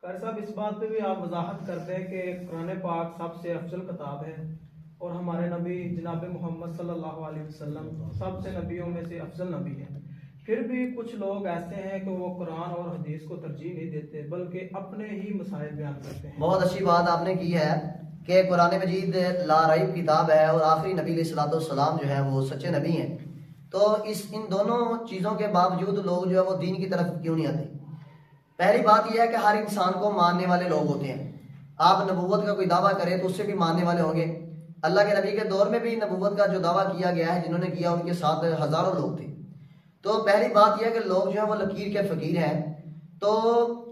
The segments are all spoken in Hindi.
कारी साहब, इस बात पे भी आप वजाहत करते हैं कि कुरान पाक सबसे अफजल किताब है और हमारे नबी जनाब मोहम्मद सल्लल्लाहु अलैहि वसल्लम सबसे नबियों में से अफजल नबी है। फिर भी कुछ लोग ऐसे हैं कि वो कुरान और हदीस को तरजीह नहीं देते बल्कि अपने ही मसाइल बयान करते हैं। बहुत अच्छी बात आपने की है कि कुरान मजीद लारैब किताब है और आखिरी नबी सलाम जो है वो सच्चे नबी हैं। तो इन दोनों चीज़ों के बावजूद लोग जो है वो दीन की तरफ क्यों नहीं आते? पहली बात यह है कि हर इंसान को मानने वाले लोग होते हैं। आप नबूवत का कोई दावा करें तो उससे भी मानने वाले होंगे। अल्लाह के नबी के दौर में भी नबूवत का जो दावा किया गया है, जिन्होंने किया उनके साथ हज़ारों लोग थे। तो पहली बात यह है कि लोग जो है वो लकीर के फ़कीर हैं। तो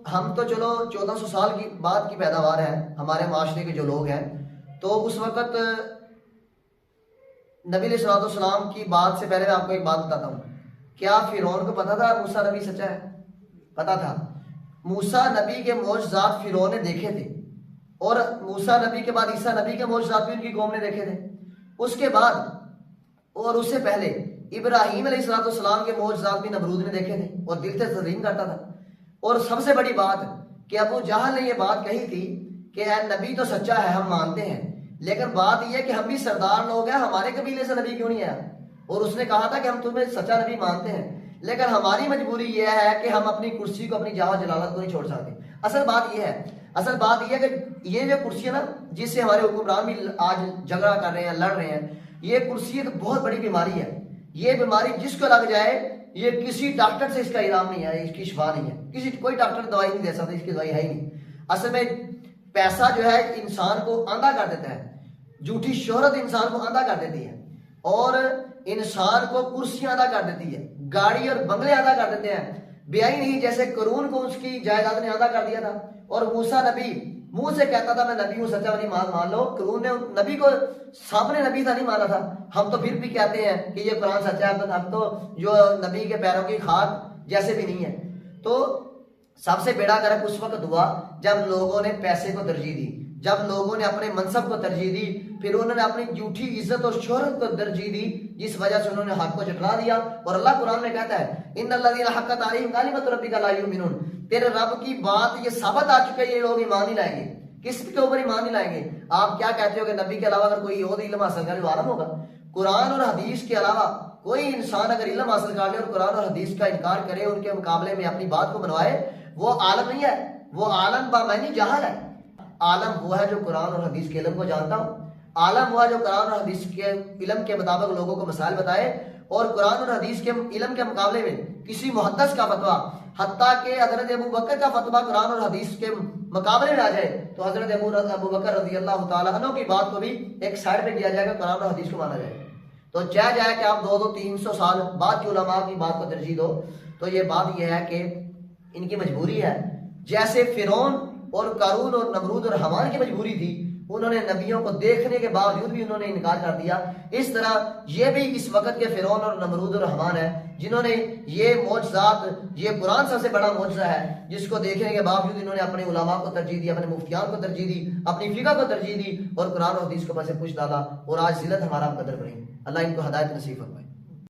हम तो चलो 1400 साल की बाद की पैदावार है हमारे माशरे के जो लोग हैं। तो उस वक़्त नबी सलाम की बात से पहले मैं आपको एक बात बताता हूँ। क्या फिरौन को पता था मूसा नबी सच्चा है? पता था। मूसा नबी के मौजज़ात फिरौन ने देखे थे और मूसा नबी के बाद ईसा नबी के मौजज़ात भी उनकी कौम ने देखे थे। उसके बाद और उससे पहले इब्राहीम अलैहिस्सलाम के मौजज़ात भी नमरूद ने देखे थे और दिल से तस्लीम करता था। और सबसे बड़ी बात कि अबू जहल ने यह बात कही थी कि नबी तो सच्चा है, हम मानते हैं, लेकिन बात यह है कि हम भी सरदार लोग हैं, हमारे कबीले से नबी क्यों नहीं आया? और उसने कहा था कि हम तुम्हें सच्चा नबी मानते हैं, लेकिन हमारी मजबूरी यह है कि हम अपनी कुर्सी को, अपनी जाह जलालत को नहीं छोड़ सकते। असल बात यह है कि ये जो कुर्सी है ना, जिससे हमारे हुक्मरान भी आज झगड़ा कर रहे हैं, लड़ रहे हैं, ये कुर्सी एक बहुत बड़ी बीमारी है। ये बीमारी जिसको लग जाए, ये किसी डॉक्टर से इसका इलाज नहीं है, इसकी शिफा नहीं है, कोई डॉक्टर दवाई नहीं दे सकता, इसकी दवाई है ही नहीं। असल में पैसा जो है इंसान को अंधा कर देता है, झूठी शोहरत इंसान को अंधा कर देती है और इंसान को कुर्सियां अदा कर देती है, गाड़ी और बंगले अदा कर देते हैं। ब्याही नहीं, जैसे करून को उसकी जायदाद ने अदा कर दिया था और मूसा नबी मुंह से कहता था मैं नबी हूं, सच्चा नहीं मान लो। करून ने नबी को सामने नबी था नहीं माना था। हम तो फिर भी कहते हैं कि ये कुरान सच्चा है, हम तो जो नबी के पैरों की खाक जैसे भी नहीं है। तो सबसे बेड़ा गर्क उस वक्त हुआ जब लोगों ने पैसे को तरजीह दी, जब लोगों ने अपने मनसब को तरजीह दी, फिर उन्होंने अपनी झूठी इज्जत और शोहरत को तरजीह दी, जिस वजह से उन्होंने हक को झुठला दिया। और अल्लाह कुरान में कहता है इन्नल्लज़ीना हक़्क़त अलैहिम कलिमतु रब्बिका ला युमिनून, तेरे रब की बात ये साबित आ चुका है, ये लोग ईमान नहीं लाएंगे। किसके ऊपर ईमान नहीं लाएंगे? आप क्या कहते हो कि नबी के अलावा अगर कोई और इल्म हासिल करे वो आलम होगा? कुरान और हदीस के अलावा कोई इंसान अगर इल्म हासिल कर ले और कुरान और हदीस का इनकार करे, उनके मुकाबले में अपनी बात को बनवाए, वो आलम नहीं है, वो आलम बामैनी जहाल है। आलम वो है जो कुरान और हदीस के इल्म को जानता हो, आलम वो है जो कुरान और हदीस के इल्म के मुताबिक लोगों को मसाइल बताए और कुरान और हदीस के इल्म के मुकाबले में किसी मुहद्दिस का फतवा, हत्ता के हजरत अबू बकर का फतवा कुरान और हदीस के मुकाबले में आ जाए तो हजरत अबू बकर रज़ियल्लाहु ताला अन्हु की बात को भी एक साइड पे किया जाएगा, कुरान और हदीस को माना जाएगा। तो चाहे जाए कि आप 200-300 साल बाद की उलमा की बात को तरजीह दो, तो ये बात यह है कि इनकी मजबूरी है। जैसे फिरौन और कारून और नमरूद और हमान की मजबूरी थी, उन्होंने नबियों को देखने के बावजूद भी उन्होंने इनकार कर दिया। इस तरह ये भी इस वक्त के फिरौन और नमरूद और हमान है जिन्होंने ये मौजज़ात, ये कुरान सबसे बड़ा मौजज़ा है, जिसको देखने के बावजूद इन्होंने अपने उलमा को तरजीह दी, अपने मुफ्तियान को तरजीह दी, अपनी फिका को तरजीह दी और कुरान और हदीस को बस पूछ डाला और आज जिल्लत हमारा कदर बनी। अल्लाह इनको हदायत नसीब फरमाए।